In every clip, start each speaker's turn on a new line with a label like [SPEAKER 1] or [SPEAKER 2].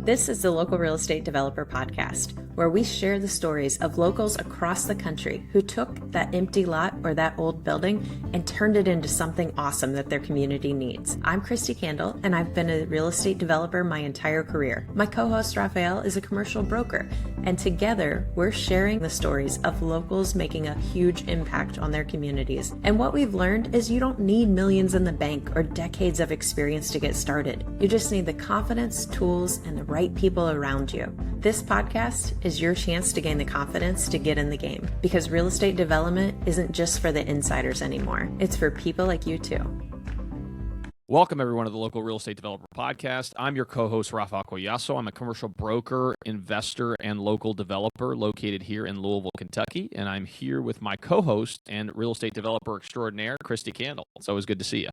[SPEAKER 1] This is the Local Real Estate Developer Podcast, where we share the stories of locals across the country who took that empty lot or that old building and turned it into something awesome that their community needs. I'm Christy Candle, and I've been a real estate developer my entire career. My co-host Raphael is a commercial broker, and together we're sharing the stories of locals making a huge impact on their communities. And what we've learned is you don't need millions in the bank or decades of experience to get started. You just need the confidence, tools, and the right people around you. This podcast is your chance to gain the confidence to get in the game, because real estate development isn't just for the insiders anymore. It's for people like you too.
[SPEAKER 2] Welcome, everyone, to the Local Real Estate Developer Podcast. I'm your co-host, Rafa Collazo. I'm a commercial broker, investor, and local developer located here in Louisville, Kentucky. And I'm here with my co-host and real estate developer extraordinaire, Christy Candle. It's always good to see you.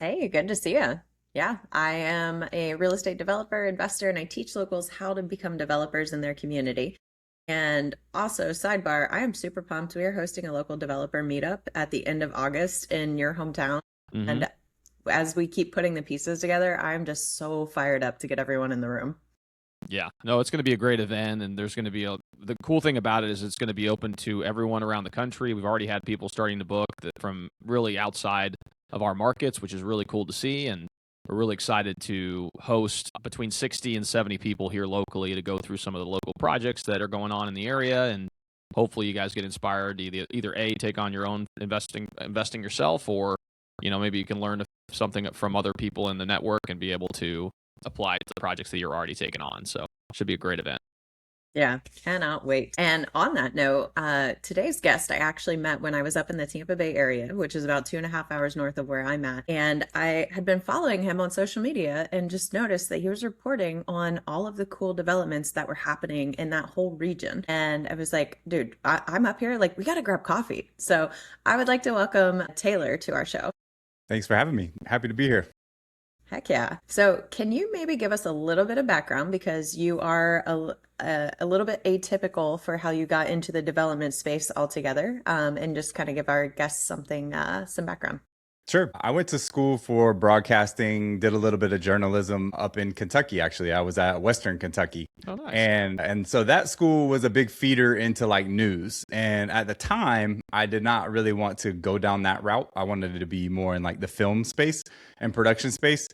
[SPEAKER 1] Hey, good to see you. Yeah, I am a real estate developer, investor, and I teach locals how to become developers in their community. And also, sidebar, I am super pumped. We are hosting a local developer meetup at the end of August in your hometown.
[SPEAKER 2] Mm-hmm.
[SPEAKER 1] And as we keep putting the pieces together, I'm just so fired up to get everyone in the room.
[SPEAKER 2] Yeah, no, it's going to be a great event, and there's going to be the cool thing about it is it's going to be open to everyone around the country. We've already had people starting to book from really outside of our markets, which is really cool to see, and we're really excited to host between 60 and 70 people here locally to go through some of the local projects that are going on in the area, and hopefully you guys get inspired to either A, take on your own investing yourself, or maybe you can learn something from other people in the network and be able to apply to the projects that you're already taking on. So it should be a great event.
[SPEAKER 1] Yeah, cannot wait. And on that note, today's guest I actually met when I was up in the Tampa Bay area, which is about 2.5 hours north of where I'm at. And I had been following him on social media and just noticed that he was reporting on all of the cool developments that were happening in that whole region. And I was like, dude, I'm up here, like, we got to grab coffee. So I would like to welcome Taylor to our show.
[SPEAKER 3] Thanks for having me. Happy to be here.
[SPEAKER 1] Heck yeah. So can you maybe give us a little bit of background, because you are a little bit atypical for how you got into the development space altogether, and just kind of give our guests some background.
[SPEAKER 3] Sure. I went to school for broadcasting, did a little bit of journalism up in Kentucky, actually. I was at Western Kentucky.
[SPEAKER 2] Oh, nice.
[SPEAKER 3] And so that school was a big feeder into like news. And at the time, I did not really want to go down that route. I wanted it to be more in like the film space and production space.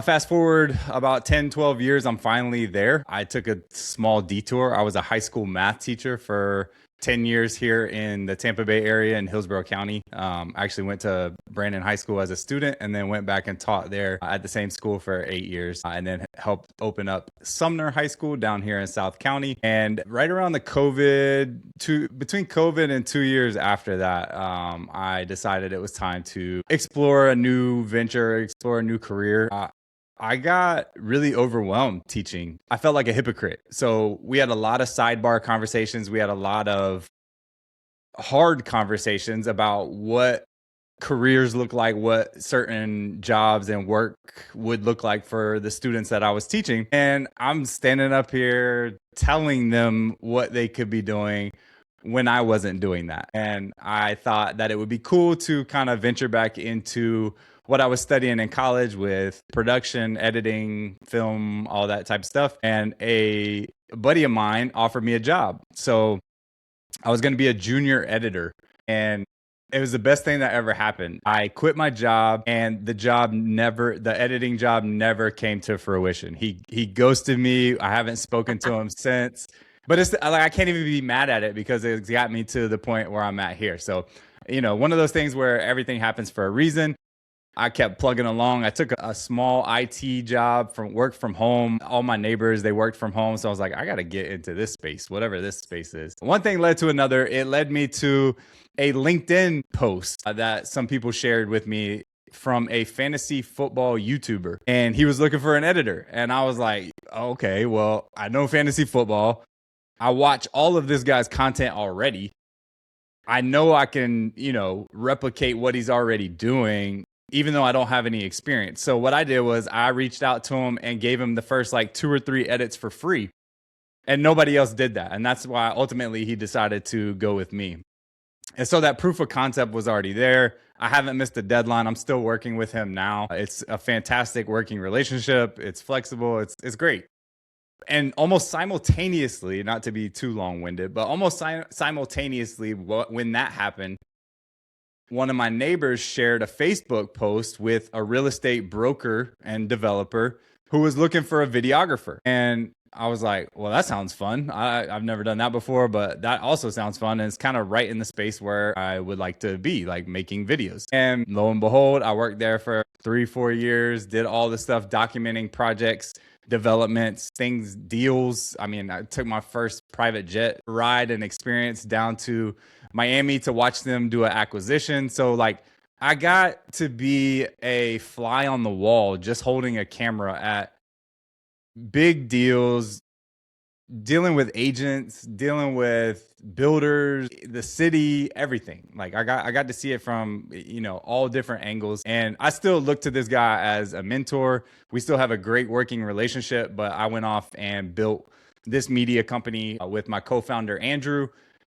[SPEAKER 3] Fast forward about 10, 12 years, I'm finally there. I took a small detour. I was a high school math teacher for 10 years here in the Tampa Bay area in Hillsborough County. I actually went to Brandon High School as a student and then went back and taught there at the same school for 8 years, and then helped open up Sumner High School down here in South County. And right around the between COVID and 2 years after that, I decided it was time to explore a new venture, explore a new career. I got really overwhelmed teaching. I felt like a hypocrite. So we had a lot of sidebar conversations. We had a lot of hard conversations about what careers look like, what certain jobs and work would look like for the students that I was teaching. And I'm standing up here telling them what they could be doing when I wasn't doing that. And I thought that it would be cool to kind of venture back into what I was studying in college with production, editing, film, all that type of stuff. And a buddy of mine offered me a job. So I was going to be a junior editor, and it was the best thing that ever happened. I quit my job, and the editing job never came to fruition. He ghosted me. I haven't spoken to him since. But it's like, I can't even be mad at it because it's got me to the point where I'm at here. So, one of those things where everything happens for a reason. I kept plugging along. I took a small IT job work from home. All my neighbors, they worked from home. So I was like, I got to get into this space, whatever this space is. One thing led to another. It led me to a LinkedIn post that some people shared with me from a fantasy football YouTuber. And he was looking for an editor. And I was like, okay, well, I know fantasy football. I watch all of this guy's content already. I know I can, replicate what he's already doing, even though I don't have any experience. So what I did was I reached out to him and gave him the first like 2 or 3 edits for free. And nobody else did that. And that's why ultimately he decided to go with me. And so that proof of concept was already there. I haven't missed a deadline. I'm still working with him now. It's a fantastic working relationship. It's flexible. It's great. And almost simultaneously, not to be too long-winded, but almost simultaneously, when that happened, one of my neighbors shared a Facebook post with a real estate broker and developer who was looking for a videographer. And I was like, well, that sounds fun. I've never done that before, but that also sounds fun. And it's kind of right in the space where I would like to be, like making videos. And lo and behold, I worked there for 3-4 years, did all the stuff, documenting projects, developments, things, deals. I mean, I took my first private jet ride and experience down to Miami to watch them do an acquisition. So like I got to be a fly on the wall, just holding a camera at big deals, dealing with agents, dealing with builders, the city, everything. Like I got to see it from, all different angles. And I still look to this guy as a mentor. We still have a great working relationship, but I went off and built this media company with my co-founder, Andrew.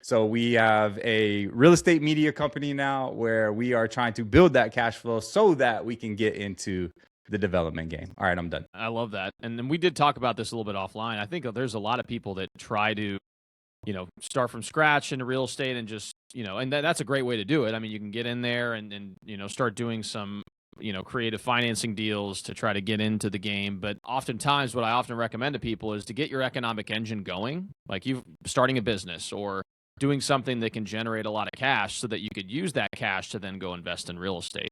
[SPEAKER 3] So we have a real estate media company now where we are trying to build that cash flow so that we can get into the development game. All right, I'm done.
[SPEAKER 2] I love that. And then we did talk about this a little bit offline. I think there's a lot of people that try to, start from scratch into real estate and just, and that's a great way to do it. I mean, you can get in there and start doing some, creative financing deals to try to get into the game. But oftentimes what I often recommend to people is to get your economic engine going, like you starting a business or doing something that can generate a lot of cash so that you could use that cash to then go invest in real estate.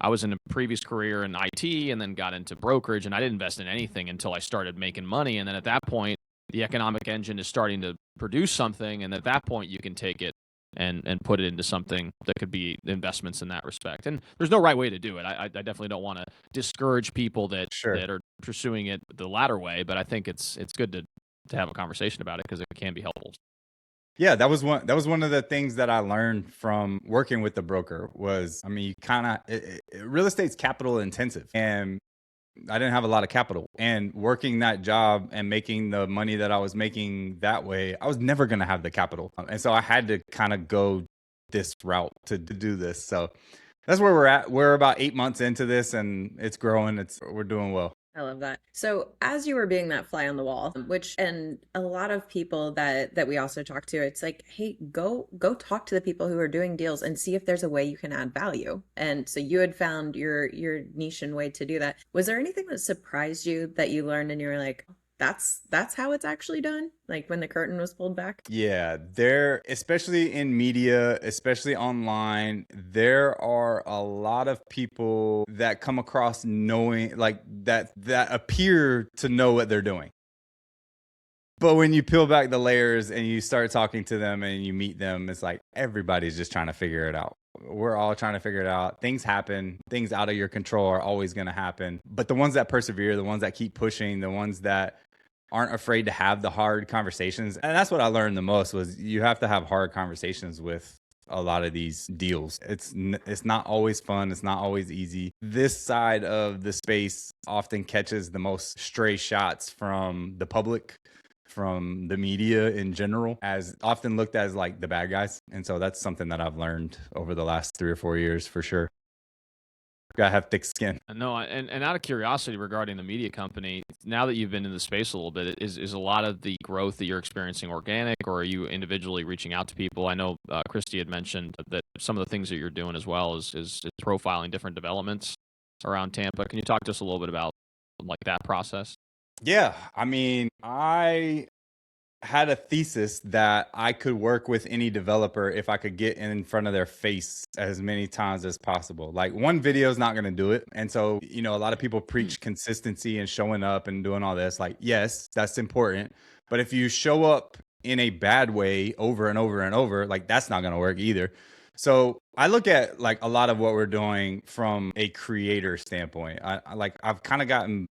[SPEAKER 2] I was in a previous career in IT and then got into brokerage, and I didn't invest in anything until I started making money. And then at that point, the economic engine is starting to produce something. And at that point, you can take it and put it into something that could be investments in that respect. And there's no right way to do it. I definitely don't want to discourage people that are pursuing it the latter way, but I think it's good to have a conversation about it because it can be helpful.
[SPEAKER 3] Yeah, that was one of the things that I learned from working with the broker was, I mean, you kind of real estate's capital intensive, and I didn't have a lot of capital. And working that job and making the money that I was making that way, I was never going to have the capital, and so I had to kind of go this route to do this. So that's where we're at. We're about 8 months into this, and it's growing. We're doing well.
[SPEAKER 1] I love that. So as you were being that fly on the wall, and a lot of people that we also talk to, it's like, hey, go talk to the people who are doing deals and see if there's a way you can add value. And so you had found your niche and way to do that. Was there anything that surprised you that you learned and you were like, that's how it's actually done? Like when the curtain was pulled back?
[SPEAKER 3] Yeah, especially in media, especially online, there are a lot of people that come across knowing like that appear to know what they're doing. But when you peel back the layers and you start talking to them and you meet them, it's like everybody's just trying to figure it out. We're all trying to figure it out. Things happen. Things out of your control are always going to happen. But the ones that persevere, the ones that keep pushing, the ones that aren't afraid to have the hard conversations. And that's what I learned the most was you have to have hard conversations with a lot of these deals. It's not always fun. It's not always easy. This side of the space often catches the most stray shots from the public, from the media in general, as often looked as like the bad guys. And so that's something that I've learned over the last 3 or 4 years for sure. Gotta have thick skin.
[SPEAKER 2] No, and out of curiosity regarding the media company, now that you've been in the space a little bit, is a lot of the growth that you're experiencing organic, or are you individually reaching out to people? I know Christy had mentioned that some of the things that you're doing as well is profiling different developments around Tampa. Can you talk to us a little bit about like that process?
[SPEAKER 3] Yeah, I mean, I had a thesis that I could work with any developer if I could get in front of their face as many times as possible. Like one video is not going to do it. And so, a lot of people preach consistency and showing up and doing all this. Like, yes, that's important. But if you show up in a bad way over and over and over, like that's not going to work either. So I look at like a lot of what we're doing from a creator standpoint. I've kind of gotten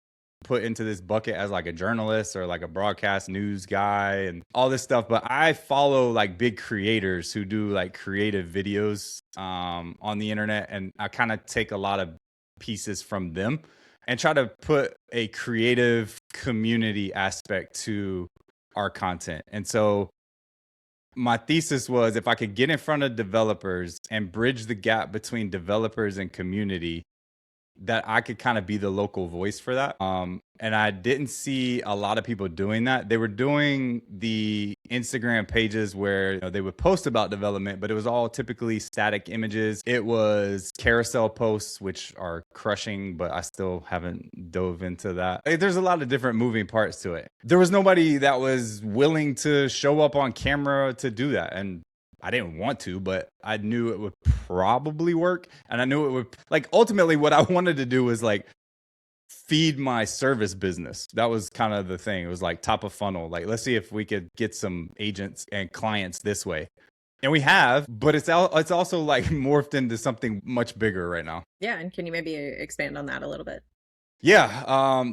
[SPEAKER 3] put into this bucket as like a journalist or like a broadcast news guy and all this stuff. But I follow like big creators who do like creative videos on the internet. And I kind of take a lot of pieces from them and try to put a creative community aspect to our content. And so my thesis was if I could get in front of developers and bridge the gap between developers and community, that I could kind of be the local voice for that. And I didn't see a lot of people doing that. They were doing the Instagram pages where they would post about development, but it was all typically static images. It was carousel posts, which are crushing, but I still haven't dove into that. There's a lot of different moving parts to it. There was nobody that was willing to show up on camera to do that. And I didn't want to, but I knew it would probably work. And I knew it would, like, ultimately what I wanted to do was like feed my service business. That was kind of the thing. It was like top of funnel. Like, let's see if we could get some agents and clients this way. And we have, but it's also like morphed into something much bigger right now.
[SPEAKER 1] Yeah. And can you maybe expand on that a little bit?
[SPEAKER 3] Yeah.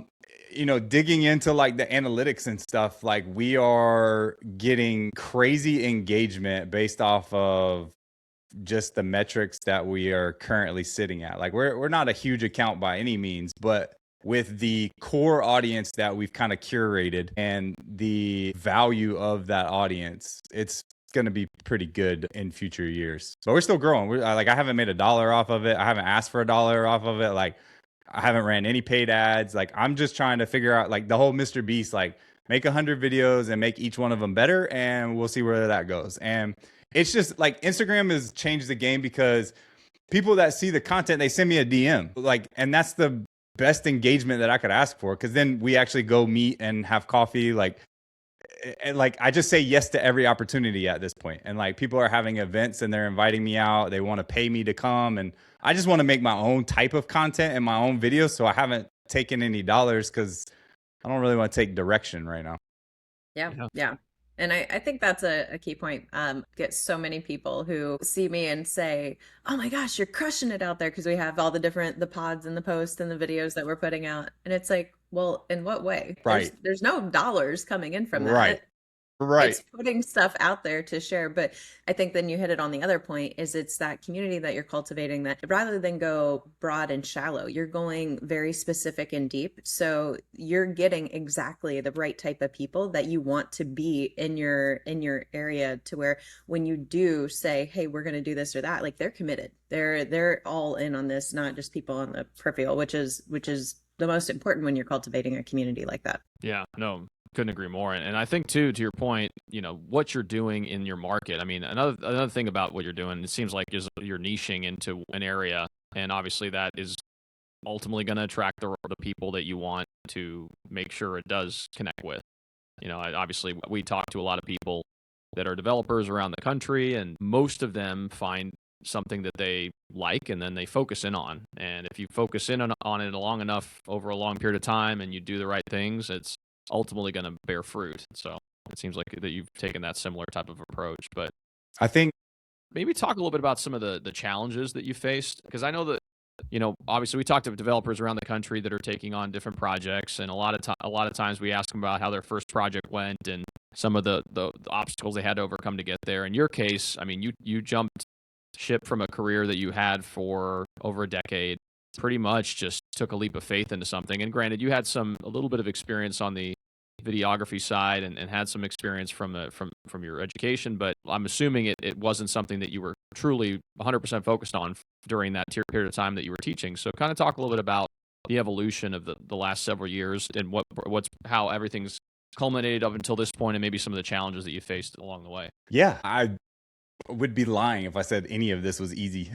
[SPEAKER 3] Digging into like the analytics and stuff, like we are getting crazy engagement based off of just the metrics that we are currently sitting at. Like we're not a huge account by any means, but with the core audience that we've kind of curated and the value of that audience, it's going to be pretty good in future years. But we're still growing. I haven't made $1 off of it. I haven't asked for $1 off of it. Like, I haven't ran any paid ads. Like, I'm just trying to figure out like the whole Mr. Beast, like make 100 videos and make each one of them better. And we'll see where that goes. And it's just like Instagram has changed the game because people that see the content, they send me a DM, like, and that's the best engagement that I could ask for. Cause then we actually go meet and have coffee. And like, I just say yes to every opportunity at this point. And like, people are having events and they're inviting me out. They want to pay me to come. And I just want to make my own type of content and my own videos. So I haven't taken any dollars because I don't really want to take direction right now.
[SPEAKER 1] Yeah. And I think that's a key point. Get so many people who see me and say, oh my gosh, you're crushing it out there. Cause we have all the pods and the posts and the videos that we're putting out. And it's like, well, in what way?
[SPEAKER 3] Right.
[SPEAKER 1] There's no dollars coming in from that.
[SPEAKER 3] Right.
[SPEAKER 1] It's putting stuff out there to share. But I think then you hit it on the other point is it's that community that you're cultivating that rather than go broad and shallow, you're going very specific and deep. So you're getting exactly the right type of people that you want to be in your area to where when you do say, hey, we're going to do this or that, like they're committed. They're all in on this, not just people on the peripheral, which is the most important when you're cultivating a community like that.
[SPEAKER 2] Yeah, no, couldn't agree more. And I think too, to your point, what you're doing in your market. I mean, another thing about what you're doing, it seems like you're niching into an area, and obviously that is ultimately going to attract the people that you want to make sure it does connect with. Obviously we talk to a lot of people that are developers around the country, and most of them find something that they like and then they focus in on. And if you focus in on it long enough over a long period of time and you do the right things, it's ultimately going to bear fruit. So it seems like that you've taken that similar type of approach. But
[SPEAKER 3] I think
[SPEAKER 2] maybe talk a little bit about some of the challenges that you faced, because I know that obviously we talked to developers around the country that are taking on different projects, and a lot of times we ask them about how their first project went and some of the obstacles they had to overcome to get there. In your case, I mean, you jumped ship from a career that you had for over a decade, pretty much just took a leap of faith into something. And granted, you had a little bit of experience on the videography side and had some experience from your education, but I'm assuming it wasn't something that you were truly 100% focused on during that period of time that you were teaching. So kind of talk a little bit about the evolution of the last several years and how everything's culminated up until this point, and maybe some of the challenges that you faced along the way.
[SPEAKER 3] Yeah, I would be lying if I said any of this was easy.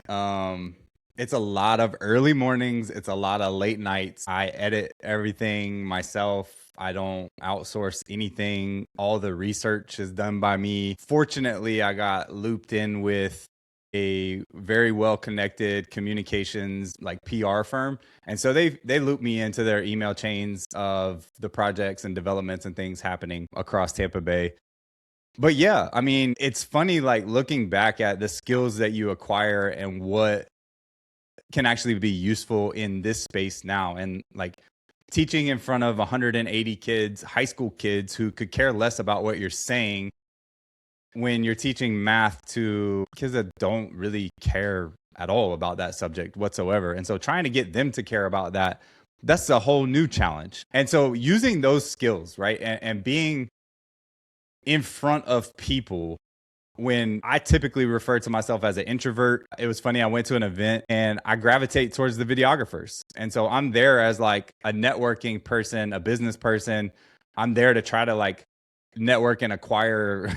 [SPEAKER 3] It's a lot of early mornings. It's a lot of late nights. I edit everything myself. I don't outsource anything. All the research is done by me. Fortunately, I got looped in with a very well-connected communications like PR firm. And so they loop me into their email chains of the projects and developments and things happening across Tampa Bay. But yeah, I mean, it's funny, like looking back at the skills that you acquire and what can actually be useful in this space now. And like teaching in front of 180 kids, high school kids who could care less about what you're saying when you're teaching math to kids that don't really care at all about that subject whatsoever. And so trying to get them to care about that, that's a whole new challenge. And so using those skills, right, and being in front of people when I typically refer to myself as an introvert. It was funny. I went to an event and I gravitate towards the videographers. And so I'm there as like a networking person, a business person. I'm there to try to like network and acquire,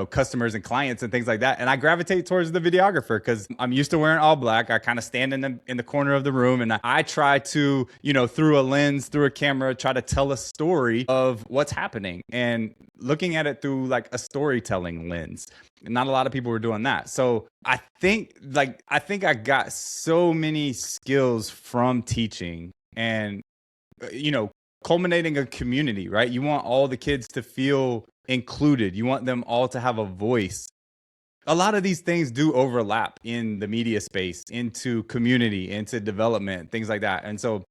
[SPEAKER 3] customers and clients and things like that. And I gravitate towards the videographer because I'm used to wearing all black. I kind of stand in the corner of the room and I try to, through a lens, through a camera, try to tell a story of what's happening and looking at it through like a storytelling lens. Not a lot of people were doing that. So I think I got so many skills from teaching and, culminating a community, right? You want all the kids to feel included. You want them all to have a voice. A lot of these things do overlap in the media space, into community, into development, things like that. And so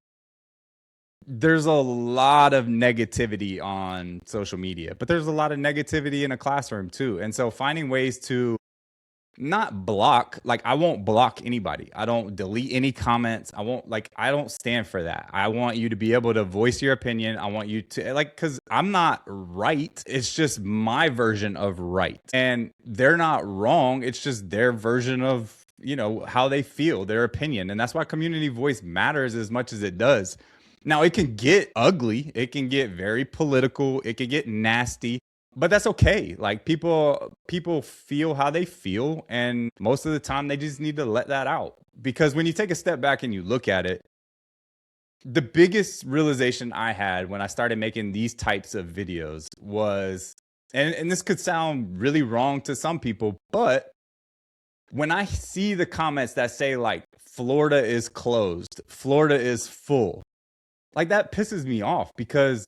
[SPEAKER 3] there's a lot of negativity on social media, but there's a lot of negativity in a classroom too. And so finding ways to not block, like I won't block anybody. I don't delete any comments. I don't stand for that. I want you to be able to voice your opinion. I want you to because I'm not right. It's just my version of right. And they're not wrong. It's just their version of, how they feel, their opinion. And that's why community voice matters as much as it does. Now it can get ugly. It can get very political. It can get nasty. But that's okay. Like people feel how they feel. And most of the time they just need to let that out. Because when you take a step back and you look at it, the biggest realization I had when I started making these types of videos was, and this could sound really wrong to some people, but when I see the comments that say like, Florida is closed, Florida is full, like that pisses me off because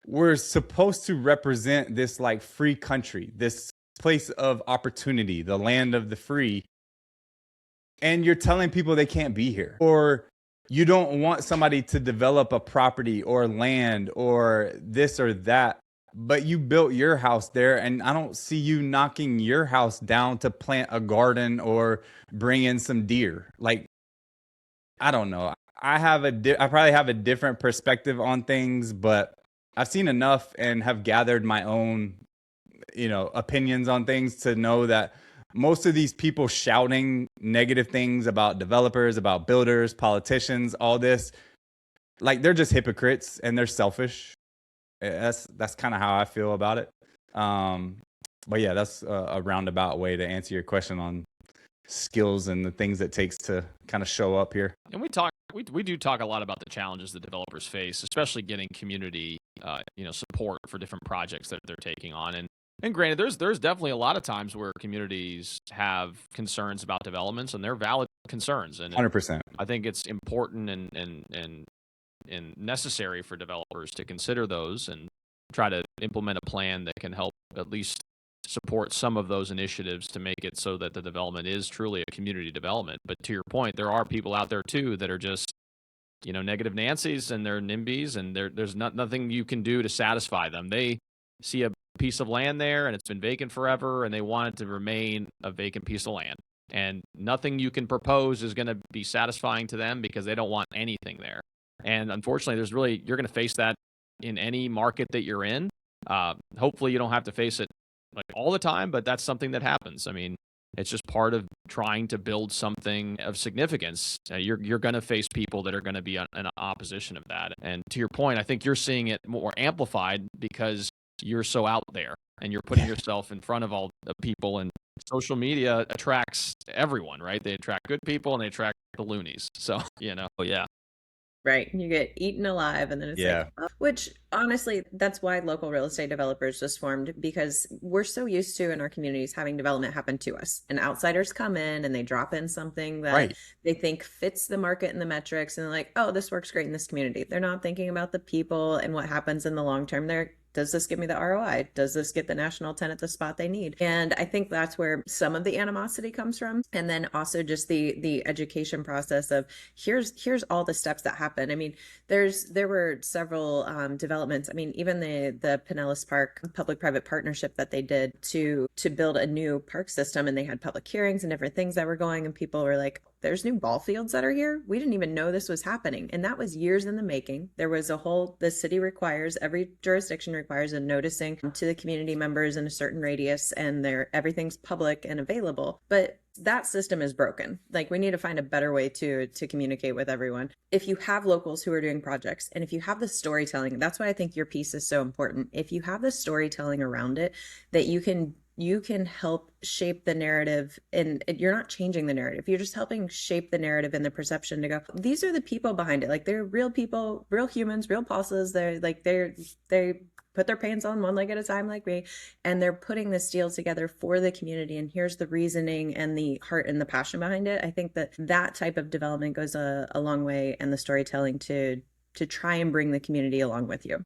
[SPEAKER 3] we're supposed to represent this like free country, this place of opportunity, the land of the free. And you're telling people they can't be here, or you don't want somebody to develop a property or land or this or that, but you built your house there. And I don't see you knocking your house down to plant a garden or bring in some deer. Like, I don't know. I probably have a different perspective on things, but I've seen enough and have gathered my own, opinions on things to know that most of these people shouting negative things about developers, about builders, politicians, all this, like they're just hypocrites and they're selfish. That's kind of how I feel about it. But yeah, that's a roundabout way to answer your question on skills and the things it takes to kind of show up here.
[SPEAKER 2] And we do talk a lot about the challenges that developers face, especially getting community, support for different projects that they're taking on. And granted, there's definitely a lot of times where communities have concerns about developments, and they're valid concerns. And
[SPEAKER 3] 100%.
[SPEAKER 2] I think it's important and necessary for developers to consider those and try to implement a plan that can help at least support some of those initiatives to make it so that the development is truly a community development. But to your point, there are people out there too that are just, negative Nancy's and they're NIMBYs, and there's nothing you can do to satisfy them. They see a piece of land there and it's been vacant forever and they want it to remain a vacant piece of land. And nothing you can propose is going to be satisfying to them because they don't want anything there. And unfortunately, you're going to face that in any market that you're in. Hopefully you don't have to face it like all the time, but that's something that happens. I mean, it's just part of trying to build something of significance. You're going to face people that are going to be in opposition of that. And to your point, I think you're seeing it more amplified because you're so out there and you're putting yourself in front of all the people, and social media attracts everyone, right? They attract good people and they attract the loonies. So, yeah.
[SPEAKER 1] Right. You get eaten alive, and then it's like, oh, which honestly, that's why local real estate developers was formed, because we're so used to in our communities having development happen to us, and outsiders come in and they drop in something that they think fits the market and the metrics, and they're like, oh, this works great in this community. They're not thinking about the people and what happens in the long term. Does this give me the ROI? Does this get the national tenant the spot they need? And I think that's where some of the animosity comes from. And then also just the education process of here's all the steps that happen. I mean, there were several developments. I mean, even the Pinellas Park public-private partnership that they did to build a new park system, and they had public hearings and different things that were going, and people were like, there's new ball fields that are here. We didn't even know this was happening. And that was years in the making. There was the city requires, every jurisdiction requires a noticing to the community members in a certain radius, and everything's public and available. But that system is broken. Like, we need to find a better way to communicate with everyone. If you have locals who are doing projects, and if you have the storytelling, that's why I think your piece is so important. If you have the storytelling around it, that you can help shape the narrative, and you're not changing the narrative. You're just helping shape the narrative and the perception to go, these are the people behind it. Like, they're real people, real humans, real pulses. They put their pants on one leg at a time like me, and they're putting this deal together for the community. And here's the reasoning and the heart and the passion behind it. I think that type of development goes a long way, and the storytelling to try and bring the community along with you.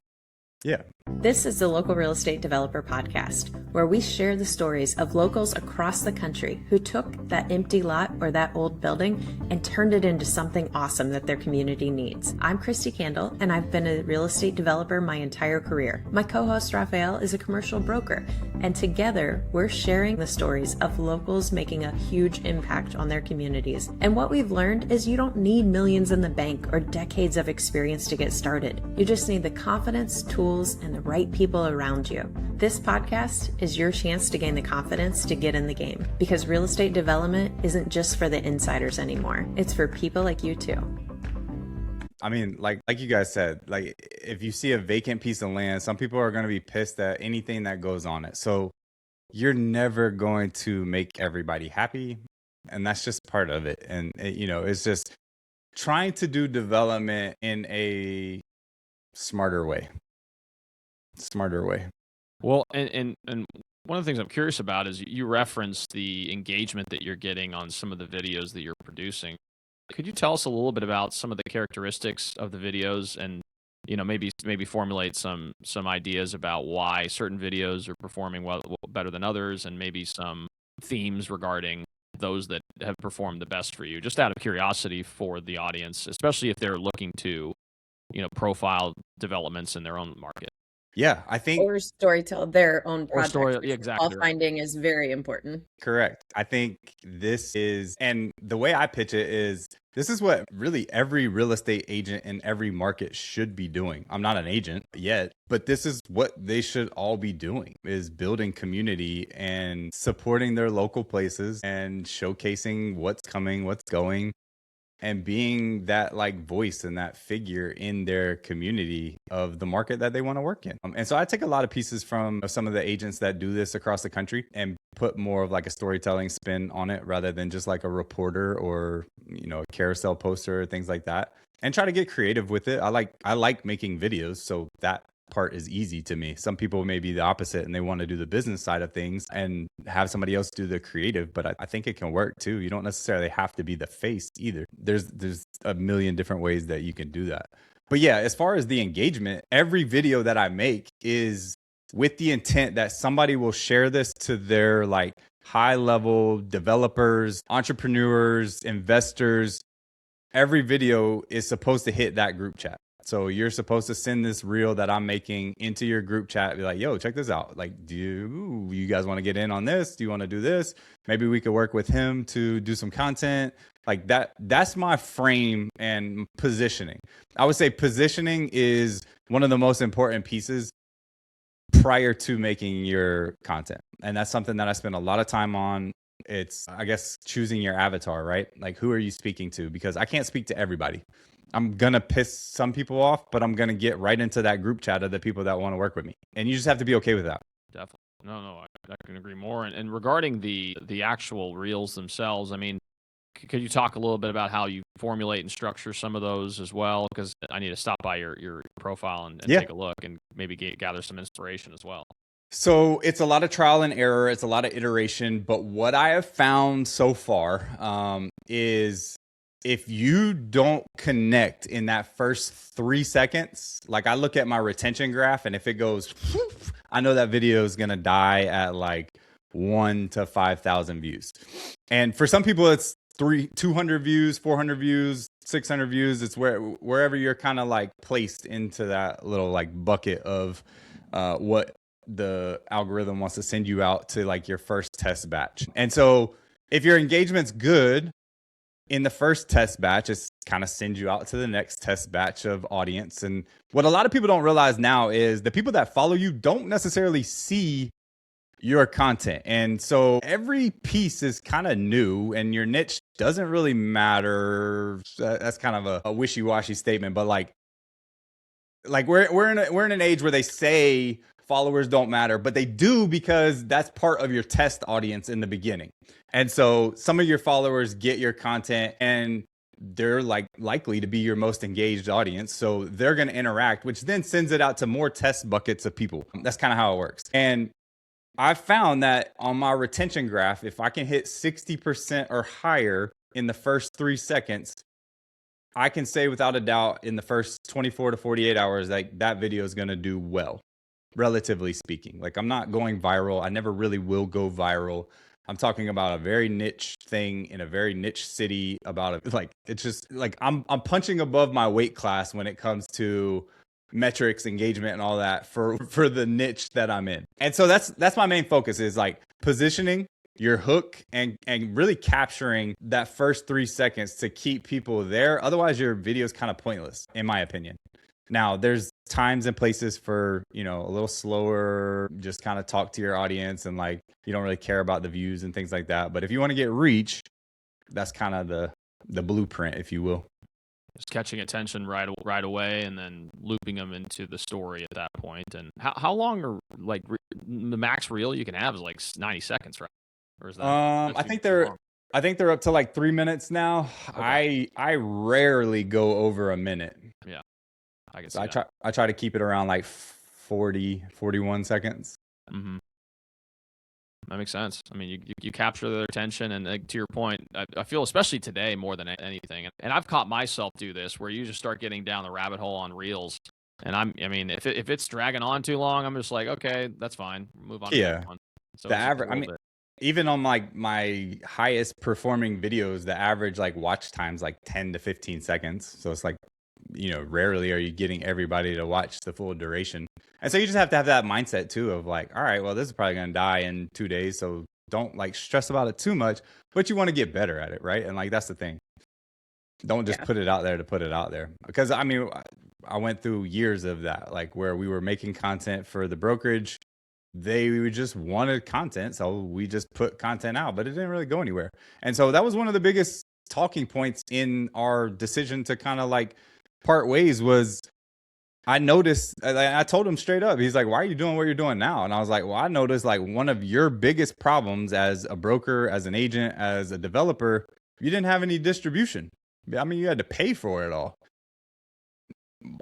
[SPEAKER 3] Yeah.
[SPEAKER 1] This is the Local Real Estate Developer Podcast, where we share the stories of locals across the country who took that empty lot or that old building and turned it into something awesome that their community needs. I'm Christy Candle, and I've been a real estate developer my entire career. My co-host Raphael is a commercial broker, and together we're sharing the stories of locals making a huge impact on their communities. And what we've learned is you don't need millions in the bank or decades of experience to get started. You just need the confidence, tools, and the right people around you. This podcast is your chance to gain the confidence to get in the game, because real estate development isn't just for the insiders anymore. It's for people like you too.
[SPEAKER 3] I mean, like you guys said, like, if you see a vacant piece of land, some people are going to be pissed at anything that goes on it. So you're never going to make everybody happy, and that's just part of it. And it's just trying to do development in a smarter way.
[SPEAKER 2] Well, and one of the things I'm curious about is you reference the engagement that you're getting on some of the videos that you're producing. Could you tell us a little bit about some of the characteristics of the videos, and maybe formulate some ideas about why certain videos are performing better than others, and maybe some themes regarding those that have performed the best for you, just out of curiosity for the audience, especially if they're looking to profile developments in their own market.
[SPEAKER 3] Yeah, I think,
[SPEAKER 1] or storytell their own project.
[SPEAKER 2] Exactly.
[SPEAKER 1] All finding is very important.
[SPEAKER 3] correct. I think this is, and the way I pitch it is, this is what really every real estate agent in every market should be doing. I'm not an agent yet, but this is what they should all be doing, is building community and supporting their local places and showcasing what's coming, what's going, and being that like voice and that figure in their community of the market that they want to work in. And so I take a lot of pieces from some of the agents that do this across the country and put more of like a storytelling spin on it, rather than just like a reporter or, a carousel poster or things like that, and try to get creative with it. I like making videos, so that part is easy to me. Some people may be the opposite and they want to do the business side of things and have somebody else do the creative, but I think it can work too. You don't necessarily have to be the face either. There's a million different ways that you can do that. But yeah, as far as the engagement, every video that I make is with the intent that somebody will share this to their like high level developers, entrepreneurs, investors. Every video is supposed to hit that group chat. So you're supposed to send this reel that I'm making into your group chat. Be like, yo, check this out. Like, do you guys want to get in on this? Do you want to do this? Maybe we could work with him to do some content like that. That's my frame and positioning. I would say positioning is one of the most important pieces prior to making your content. And that's something that I spend a lot of time on. It's, I guess, choosing your avatar, right? Like, who are you speaking to? Because I can't speak to everybody. I'm going to piss some people off, but I'm going to get right into that group chat of the people that want to work with me. And you just have to be okay with that.
[SPEAKER 2] Definitely. No, I can agree more. And regarding the actual reels themselves, I mean, could you talk a little bit about how you formulate and structure some of those as well? Because I need to stop by your profile and take a look and maybe gather some inspiration as well.
[SPEAKER 3] So it's a lot of trial and error. It's a lot of iteration. But what I have found so far is if you don't connect in that first 3 seconds, like I look at my retention graph, and if it goes, I know that video is going to die at like 1 to 5,000 views. And for some people, it's 200 views, 400 views, 600 views. It's wherever you're kind of like placed into that little like bucket of what the algorithm wants to send you out to, like your first test batch. And so if your engagement's good, in the first test batch, it's kind of sends you out to the next test batch of audience. And what a lot of people don't realize now is the people that follow you don't necessarily see your content. And so every piece is kind of new and your niche doesn't really matter. That's kind of a wishy-washy statement, but like we're in an age where they say followers don't matter, but they do, because that's part of your test audience in the beginning. And so some of your followers get your content and they're like likely to be your most engaged audience. So they're going to interact, which then sends it out to more test buckets of people. That's kind of how it works. And I found that on my retention graph, if I can hit 60% or higher in the first 3 seconds, I can say without a doubt in the first 24 to 48 hours, like that video is going to do well, relatively speaking. Like I'm not going viral. I never really will go viral. I'm talking about a very niche thing in a very niche city about it. Like, it's just like, I'm punching above my weight class when it comes to metrics, engagement, and all that for the niche that I'm in. And so that's my main focus, is like positioning your hook and really capturing that first 3 seconds to keep people there. Otherwise your video is kind of pointless, in my opinion. Now there's times and places for, a little slower, just kind of talk to your audience and like, you don't really care about the views and things like that. But if you want to get reach, that's kind of the blueprint, if you will.
[SPEAKER 2] Just catching attention right away and then looping them into the story at that point. And how long are like the max reel you can have is like 90 seconds, right? Or is that?
[SPEAKER 3] I think they're up to like 3 minutes now.
[SPEAKER 2] Okay.
[SPEAKER 3] I rarely go over a minute.
[SPEAKER 2] Yeah, I can see
[SPEAKER 3] So I try to keep it around like 41 seconds.
[SPEAKER 2] Mm-hmm. That makes sense. I mean, you capture their attention, and to your point, I feel especially today more than anything, and I've caught myself do this where you just start getting down the rabbit hole on reels, and I mean, if it's dragging on too long, I'm just like, okay, that's fine, move on to the next one. So
[SPEAKER 3] the average, I mean, even on like my highest performing videos, the average like watch time's like 10 to 15 seconds. So it's like, rarely are you getting everybody to watch the full duration. And so you just have to have that mindset too of like, all right, well, this is probably going to die in 2 days. So don't like stress about it too much, but you want to get better at it. Right. And like, that's the thing. Don't just put it out there to put it out there. Because I mean, I went through years of that, like where we were making content for the brokerage. They just wanted content. So we just put content out, but it didn't really go anywhere. And so that was one of the biggest talking points in our decision to kind of like part ways. Was I noticed, I told him straight up, he's like, why are you doing what you're doing now? And I was like, well, I noticed like one of your biggest problems as a broker, as an agent, as a developer, you didn't have any distribution. I mean, you had to pay for it all.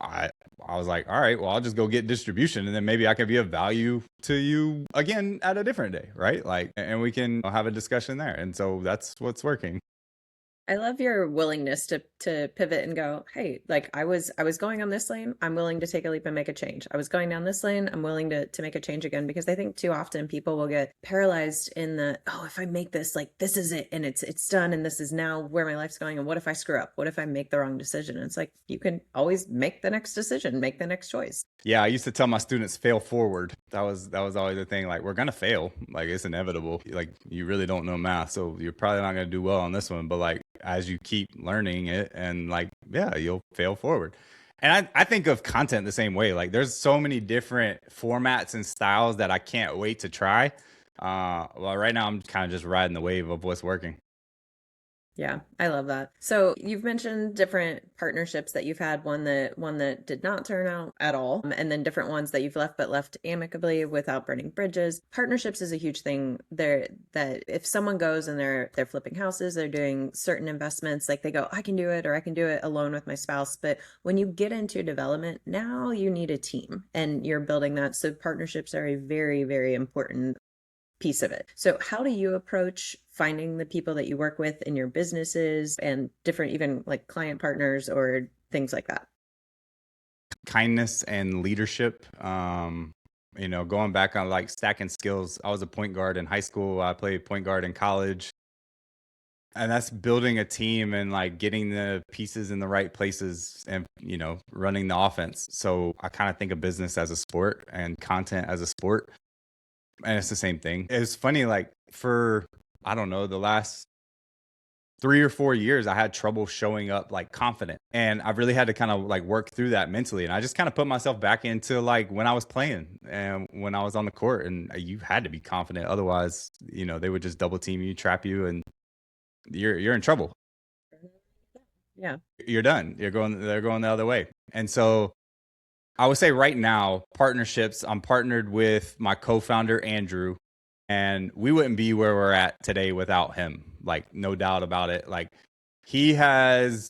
[SPEAKER 3] I was like, all right, well, I'll just go get distribution and then maybe I can be of value to you again at a different day. Right. Like, and we can have a discussion there. And so that's what's working.
[SPEAKER 1] I love your willingness to pivot and go, hey, like I was going on this lane, I'm willing to take a leap and make a change. I was going down this lane, I'm willing to make a change again, because I think too often people will get paralyzed in the, oh, if I make this, like this is it and it's done and this is now where my life's going, and what if I screw up? What if I make the wrong decision? And it's like, you can always make the next decision, make the next choice.
[SPEAKER 3] Yeah, I used to tell my students fail forward. That was always the thing. Like, we're gonna fail. Like, it's inevitable. Like, you really don't know math, so you're probably not gonna do well on this one. But like, as you keep learning it, and like, yeah, you'll fail forward. And I think of content the same way. Like, there's so many different formats and styles that I can't wait to try. Well, right now I'm kind of just riding the wave of what's working.
[SPEAKER 1] Yeah, I love that. So you've mentioned different partnerships that you've had, one that did not turn out at all, and then different ones that you've left, but left amicably without burning bridges. Partnerships is a huge thing there, that if someone goes and they're flipping houses, they're doing certain investments, like they go, I can do it, or I can do it alone with my spouse. But when you get into development, now you need a team and you're building that. So partnerships are a very, very important piece of it. So how do you approach finding the people that you work with in your businesses and different, even like client partners or things like that?
[SPEAKER 3] Kindness and leadership. Going back on like stacking skills. I was a point guard in high school. I played point guard in college. And that's building a team and like getting the pieces in the right places and, running the offense. So I kind of think of business as a sport and content as a sport. And it's the same thing. It's funny, like for, I don't know, the last 3 or 4 years, I had trouble showing up like confident. And I really had to kind of like work through that mentally. And I just kind of put myself back into like when I was playing and when I was on the court, and you had to be confident. Otherwise, they would just double team you, trap you, and you're in trouble.
[SPEAKER 1] Yeah.
[SPEAKER 3] You're done. They're going the other way. And so I would say right now, partnerships, I'm partnered with my co-founder, Andrew, and we wouldn't be where we're at today without him. Like, no doubt about it. Like, he has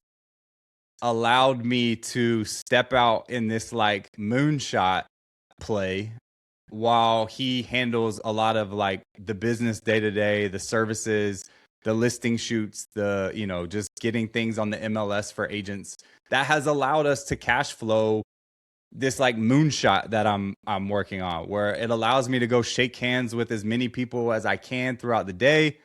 [SPEAKER 3] allowed me to step out in this like moonshot play while he handles a lot of like the business day to day, the services, the listing shoots, the, just getting things on the MLS for agents. That has allowed us to cash flow this like moonshot that I'm working on, where it allows me to go shake hands with as many people as I can throughout the day.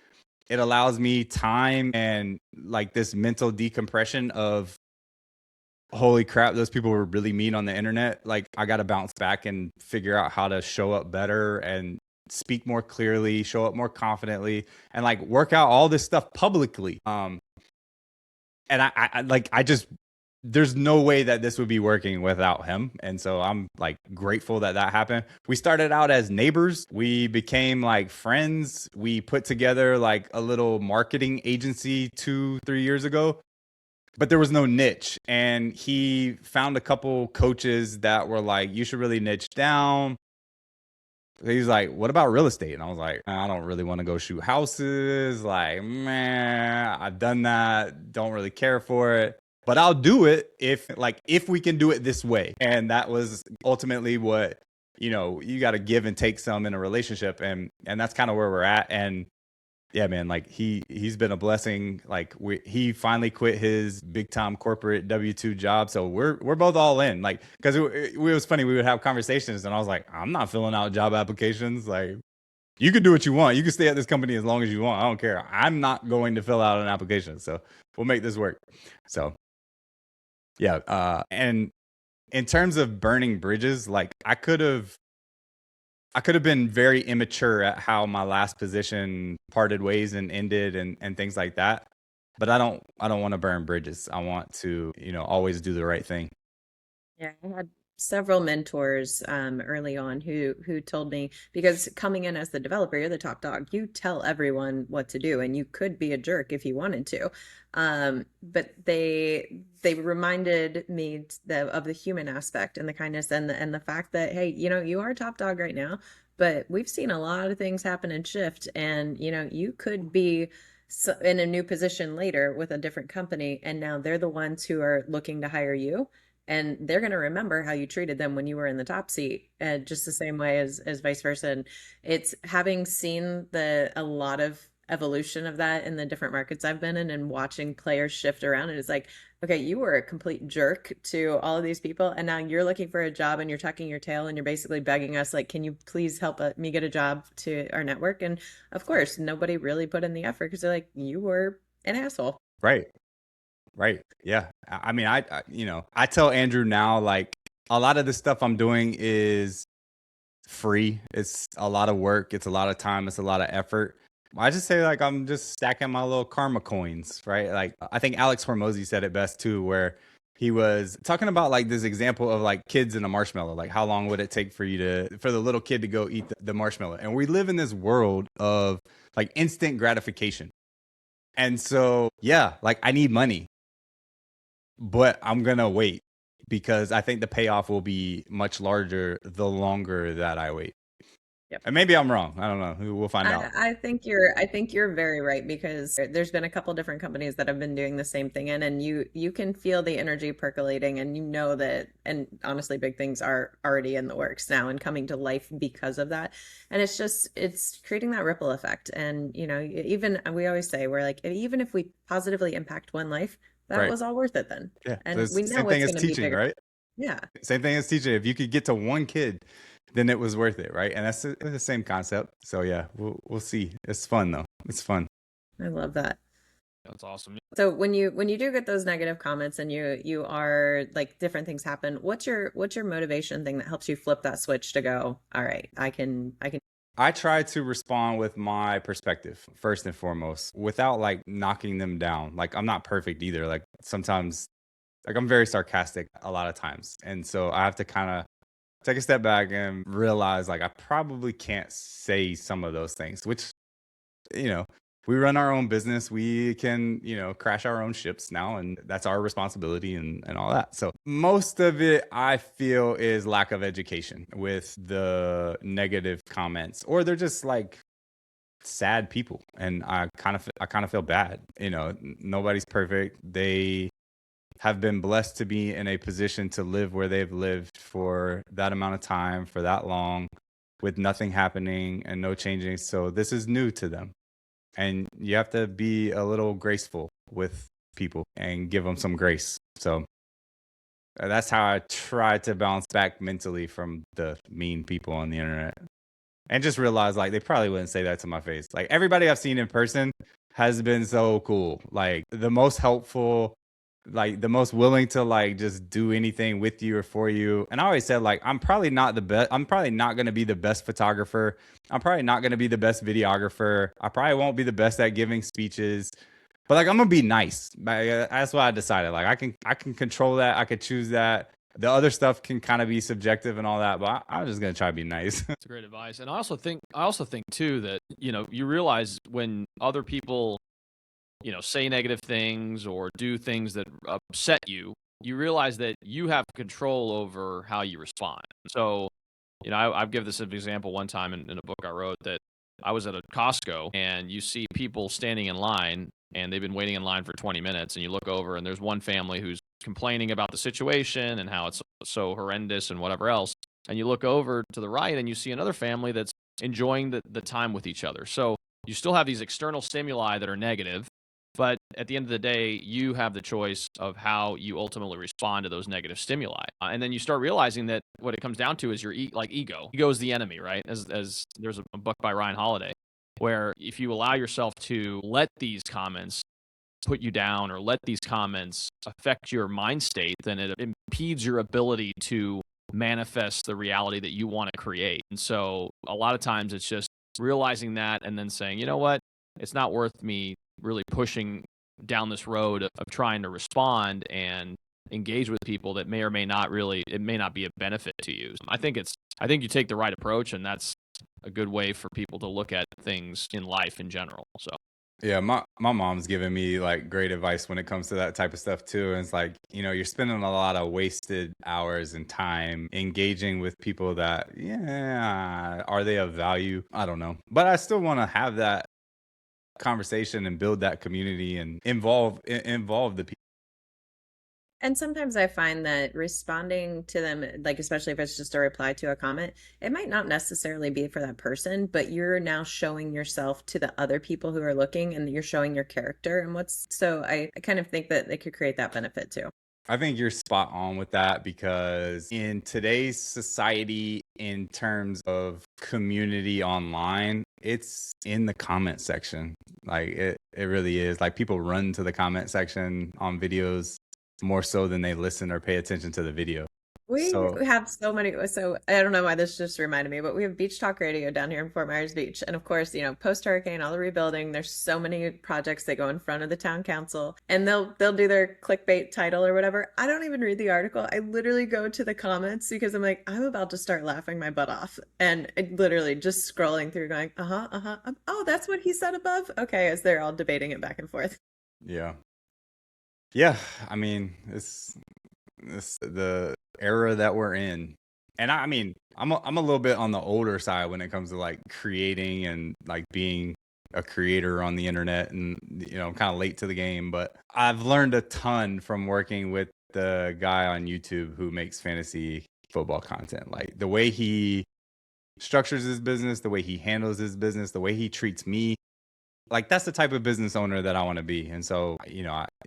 [SPEAKER 3] It allows me time and like this mental decompression of, holy crap, those people were really mean on the internet. Like, I got to bounce back and figure out how to show up better and speak more clearly, show up more confidently, and like work out all this stuff publicly. And I just, there's no way that this would be working without him. And so I'm like grateful that happened. We started out as neighbors. We became like friends. We put together like a little marketing agency 2-3 years ago, but there was no niche. And he found a couple coaches that were like, you should really niche down. He's like, what about real estate? And I was like, I don't really want to go shoot houses. Like, man, I've done that. Don't really care for it. But I'll do it if we can do it this way. And that was ultimately what, you got to give and take some in a relationship. And that's kind of where we're at. And yeah, man, like he's been a blessing. Like he finally quit his big time corporate W-2 job. So we're both all in, like, because it was funny. We would have conversations and I was like, I'm not filling out job applications. Like, you can do what you want. You can stay at this company as long as you want. I don't care. I'm not going to fill out an application. So we'll make this work. So yeah. And in terms of burning bridges, like I could have been very immature at how my last position parted ways and ended and things like that. But I don't want to burn bridges. I want to, always do the right thing.
[SPEAKER 1] Yeah, I had several mentors early on who told me, because coming in as the developer, you're the top dog. You tell everyone what to do, and you could be a jerk if you wanted to. But they reminded me of the human aspect and the kindness and the fact that, hey, you are top dog right now, but we've seen a lot of things happen and shift, and you could be in a new position later with a different company, and now they're the ones who are looking to hire you. And they're going to remember how you treated them when you were in the top seat, just the same way as vice versa. And it's having seen a lot of evolution of that in the different markets I've been in and watching players shift around. And it's like, okay, you were a complete jerk to all of these people, and now you're looking for a job and you're tucking your tail and you're basically begging us, like, can you please help me get a job to our network? And of course, nobody really put in the effort because they're like, you were an asshole.
[SPEAKER 3] Right. Right. Yeah. I mean, I tell Andrew now, like, a lot of the stuff I'm doing is free. It's a lot of work. It's a lot of time. It's a lot of effort. I just say, like, I'm just stacking my little karma coins, right? Like, I think Alex Hormozy said it best too, where he was talking about like this example of like kids in a marshmallow. Like, how long would it take for the little kid to go eat the marshmallow? And we live in this world of like instant gratification. And so, yeah, like I need money, but I'm going to wait because I think the payoff will be much larger the longer that I wait.
[SPEAKER 1] Yep.
[SPEAKER 3] And maybe I'm wrong. I don't know. We'll find out.
[SPEAKER 1] I think you're very right, because there's been a couple different companies that have been doing the same thing, and you can feel the energy percolating, and that, and honestly, big things are already in the works now and coming to life because of that. And it's creating that ripple effect. And even we always say, we're like, even if we positively impact one life, that
[SPEAKER 3] Right.
[SPEAKER 1] was all worth it then.
[SPEAKER 3] Yeah.
[SPEAKER 1] And
[SPEAKER 3] So it's
[SPEAKER 1] we
[SPEAKER 3] the
[SPEAKER 1] know
[SPEAKER 3] same
[SPEAKER 1] what's
[SPEAKER 3] thing as
[SPEAKER 1] going to be
[SPEAKER 3] teaching,
[SPEAKER 1] bigger.
[SPEAKER 3] right?
[SPEAKER 1] Yeah.
[SPEAKER 3] Same thing as teaching. If you could get to one kid, then it was worth it, right? And that's the same concept. So yeah, we'll see. It's fun though. It's fun.
[SPEAKER 1] I love that.
[SPEAKER 2] That's awesome.
[SPEAKER 1] So when you do get those negative comments and you are like, different things happen, what's your motivation thing that helps you flip that switch to go, all right, I can
[SPEAKER 3] I try to respond with my perspective first and foremost without like knocking them down. Like I'm not perfect either. Like sometimes like I'm very sarcastic a lot of times. And so I have to kind of take a step back and realize like I probably can't say some of those things, which, you know, we run our own business. We can, crash our own ships now, and that's our responsibility and all that. So most of it I feel is lack of education with the negative comments, or they're just like sad people. And I kind of feel bad. Nobody's perfect. They have been blessed to be in a position to live where they've lived for that amount of time, for that long, with nothing happening and no changing. So this is new to them. And you have to be a little graceful with people and give them some grace. So that's how I try to bounce back mentally from the mean people on the internet. And just realize like they probably wouldn't say that to my face. Like everybody I've seen in person has been so cool. Like the most helpful, like the most willing to like just do anything with you or for you. And I always said like I'm probably not the best. I'm probably not going to be the best photographer. I'm probably not going to be the best videographer. I probably won't be the best at giving speeches. But like I'm gonna be nice. That's what I decided. Like I can control that. I could choose that. The other stuff can kind of be subjective and all that, but I'm just gonna try to be nice.
[SPEAKER 2] That's great advice. And I also think too that, you realize when other people, say negative things or do things that upset you, you realize that you have control over how you respond. So, I've given this example one time in a book I wrote that I was at a Costco and you see people standing in line and they've been waiting in line for 20 minutes and you look over and there's one family who's complaining about the situation and how it's so horrendous and whatever else. And you look over to the right and you see another family that's enjoying the time with each other. So you still have these external stimuli that are negative, but at the end of the day, you have the choice of how you ultimately respond to those negative stimuli. And then you start realizing that what it comes down to is your ego. Ego is the enemy, right? As there's a book by Ryan Holiday, where if you allow yourself to let these comments put you down or let these comments affect your mind state, then it impedes your ability to manifest the reality that you want to create. And so a lot of times it's just realizing that and then saying, you know what, it's not worth me really pushing down this road of trying to respond and engage with people that may or may not it may not be a benefit to you. I think you take the right approach, and that's a good way for people to look at things in life in general. So
[SPEAKER 3] Yeah, my mom's giving me like great advice when it comes to that type of stuff too. And it's like, you're spending a lot of wasted hours and time engaging with people that, yeah, are they of value? I don't know. But I still want to have that conversation and build that community and involve the people.
[SPEAKER 1] And sometimes I find that responding to them, like especially if it's just a reply to a comment, it might not necessarily be for that person, but you're now showing yourself to the other people who are looking and you're showing your character and so I kind of think that it could create that benefit too.
[SPEAKER 3] I think you're spot on with that because in today's society, in terms of community online, it's in the comment section. Like it really is. Like people run to the comment section on videos more so than they listen or pay attention to the video.
[SPEAKER 1] We
[SPEAKER 3] So
[SPEAKER 1] have so many. So I don't know why this just reminded me, but we have Beach Talk Radio down here in Fort Myers Beach. And of course, post hurricane, all the rebuilding, there's so many projects that go in front of the town council and they'll do their clickbait title or whatever. I don't even read the article. I literally go to the comments because I'm like, I'm about to start laughing my butt off. And literally just scrolling through going, oh, that's what he said above. Okay, as they're all debating it back and forth.
[SPEAKER 3] yeah. Yeah. I mean, it's the era that we're in. And I mean, I'm a little bit on the older side when it comes to like creating and like being a creator on the internet, and I'm kind of late to the game, but I've learned a ton from working with the guy on YouTube who makes fantasy football content. Like the way he structures his business, the way he handles his business, the way he treats me. Like that's the type of business owner that I want to be. And so,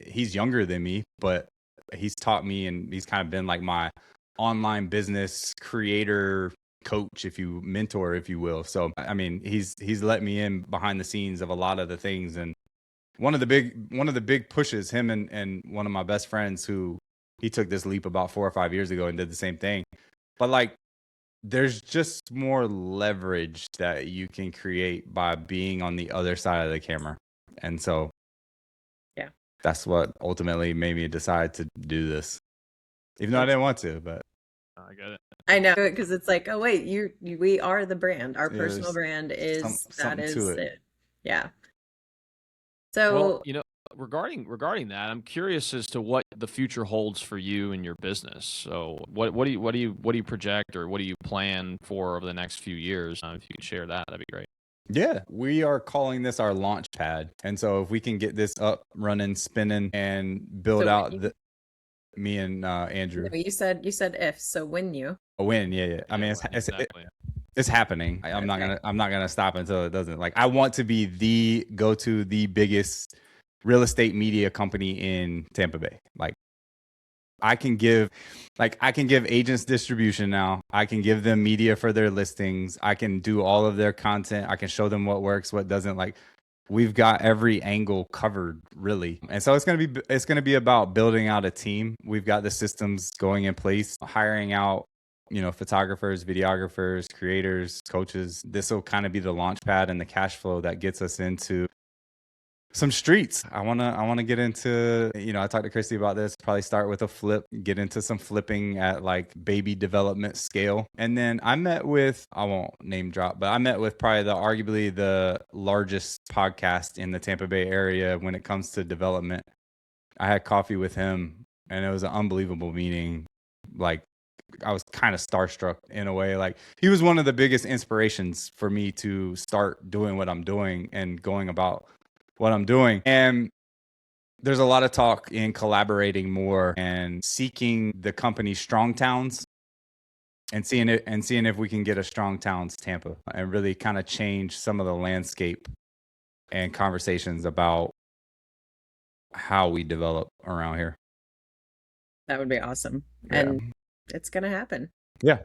[SPEAKER 3] he's younger than me, but he's taught me and he's kind of been like my online business creator coach, mentor, if you will. So, I mean, he's let me in behind the scenes of a lot of the things. And one of the big pushes, him and one of my best friends who he took this leap about 4 or 5 years ago and did the same thing. But like there's just more leverage that you can create by being on the other side of the camera. And so
[SPEAKER 1] Yeah.
[SPEAKER 3] that's what ultimately made me decide to do this, even though I didn't want to, but
[SPEAKER 2] I get it.
[SPEAKER 1] I know, because it's like, oh wait, we are the brand. Our personal
[SPEAKER 3] there's
[SPEAKER 1] brand is that
[SPEAKER 3] something to
[SPEAKER 1] is
[SPEAKER 3] it.
[SPEAKER 1] it. Yeah.
[SPEAKER 2] Well,
[SPEAKER 1] So
[SPEAKER 2] regarding that, I'm curious as to what the future holds for you and your business. So, what do you project, or what do you plan for over the next few years? If you could share that, that'd be great.
[SPEAKER 3] Yeah, we are calling this our launch pad. And so if we can get this up, running, spinning, and build
[SPEAKER 1] So
[SPEAKER 3] out
[SPEAKER 1] when
[SPEAKER 3] me and Andrew.
[SPEAKER 1] no, you said if, so when you.
[SPEAKER 3] A win, yeah. I mean,
[SPEAKER 2] Exactly.
[SPEAKER 3] it's happening. I'm not
[SPEAKER 1] Okay.
[SPEAKER 3] gonna stop until it doesn't. Like, I want to be the go-to, the biggest real estate media company in Tampa Bay. Like, I can give agents distribution now. I can give them media for their listings. I can do all of their content. I can show them what works, what doesn't. Like, we've got every angle covered, really. And so it's gonna be about building out a team. We've got the systems going in place, hiring out, photographers, videographers, creators, coaches. This will kind of be the launch pad and the cash flow that gets us into some streets. I wanna get into, I talked to Christy about this, probably start with a flip, get into some flipping at like baby development scale. And then I won't name drop, but I met with probably arguably the largest podcast in the Tampa Bay area when it comes to development. I had coffee with him and it was an unbelievable meeting. Like, I was kind of starstruck in a way. Like, he was one of the biggest inspirations for me to start doing what I'm doing and going about what I'm doing. And there's a lot of talk in collaborating more and seeking the company's strong towns and seeing if we can get a strong towns Tampa and really kind of change some of the landscape and conversations about how we develop around here.
[SPEAKER 1] That would be awesome.
[SPEAKER 3] Yeah.
[SPEAKER 1] And it's gonna happen.
[SPEAKER 3] Yeah.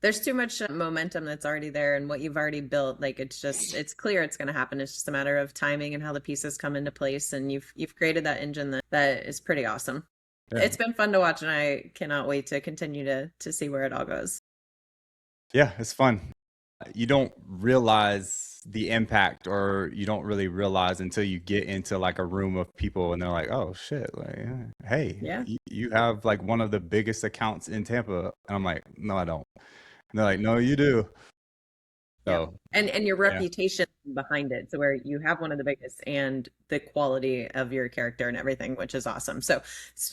[SPEAKER 1] There's too much momentum that's already there, and what you've already built. Like, it's clear it's gonna happen. It's just a matter of timing and how the pieces come into place. And you've created that engine that is pretty awesome.
[SPEAKER 3] Yeah.
[SPEAKER 1] It's been fun to watch, and I cannot wait to continue to see where it all goes.
[SPEAKER 3] Yeah, it's fun. You don't realize the impact, or you don't really realize until you get into like a room of people and they're like, oh shit, like, hey,
[SPEAKER 1] Yeah.
[SPEAKER 3] you have like one of the biggest accounts in Tampa. And I'm like, no, I don't. And they're like, no, you do.
[SPEAKER 1] Yeah.
[SPEAKER 3] So
[SPEAKER 1] And your
[SPEAKER 3] yeah.
[SPEAKER 1] reputation behind it. So where you have one of the biggest, and the quality of your character and everything, which is awesome. So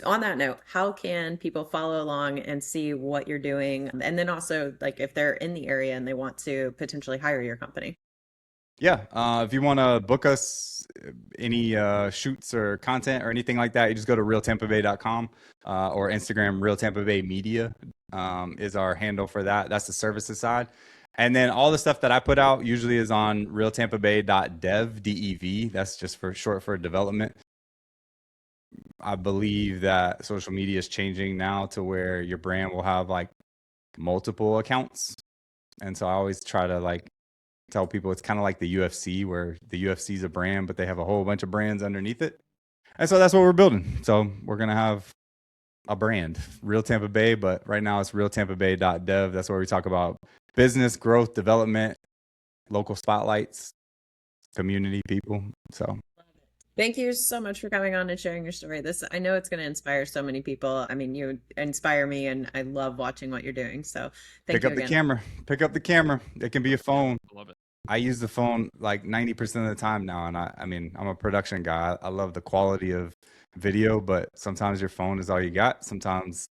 [SPEAKER 1] on that note, how can people follow along and see what you're doing? And then also, like, if they're in the area and they want to potentially hire your company.
[SPEAKER 3] Yeah, if you want to book us any shoots or content or anything like that, you just go to realtampabay.com or Instagram. Real Tampa Bay Media is our handle for that. That's the services side. And then all the stuff that I put out usually is on realtampabay.dev, DEV. That's just for short for development. I believe that social media is changing now to where your brand will have like multiple accounts. And so I always try to like tell people it's kind of like the UFC, where the UFC is a brand, but they have a whole bunch of brands underneath it. And so that's what we're building. So we're going to have a brand, Real Tampa Bay, but right now it's realtampabay.dev. That's where we talk about business growth, development, local spotlights, community people. So
[SPEAKER 1] Thank you so much for coming on and sharing your story. I know it's going to inspire so many people. I mean, you inspire me, and I love watching what you're doing. So thank you again.
[SPEAKER 3] Pick up the camera. It can be a phone.
[SPEAKER 2] I love it.
[SPEAKER 3] I use the phone like 90% of the time now. And I mean, I'm a production guy. I love the quality of video, but sometimes your phone is all you got. Sometimes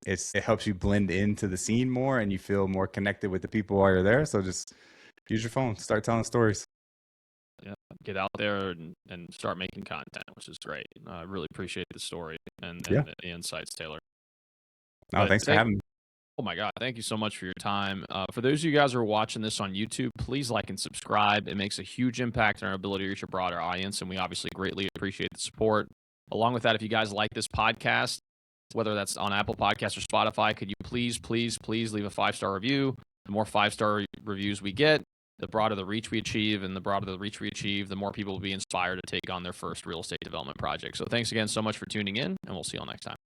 [SPEAKER 3] it helps you blend into the scene more and you feel more connected with the people while you're there. So just use your phone, start telling stories.
[SPEAKER 2] Yeah, get out there and start making content, which is great. I really appreciate the story and the insights, Taylor.
[SPEAKER 3] No, thanks for having me.
[SPEAKER 2] Oh my God. Thank you so much for your time. For those of you guys who are watching this on YouTube, please like and subscribe. It makes a huge impact on our ability to reach a broader audience, and we obviously greatly appreciate the support. Along with that, if you guys like this podcast, whether that's on Apple Podcasts or Spotify, could you please leave a 5-star review? The more 5-star reviews we get, the broader the reach we achieve, and the broader the reach we achieve, the more people will be inspired to take on their first real estate development project. So thanks again so much for tuning in, and we'll see you all next time.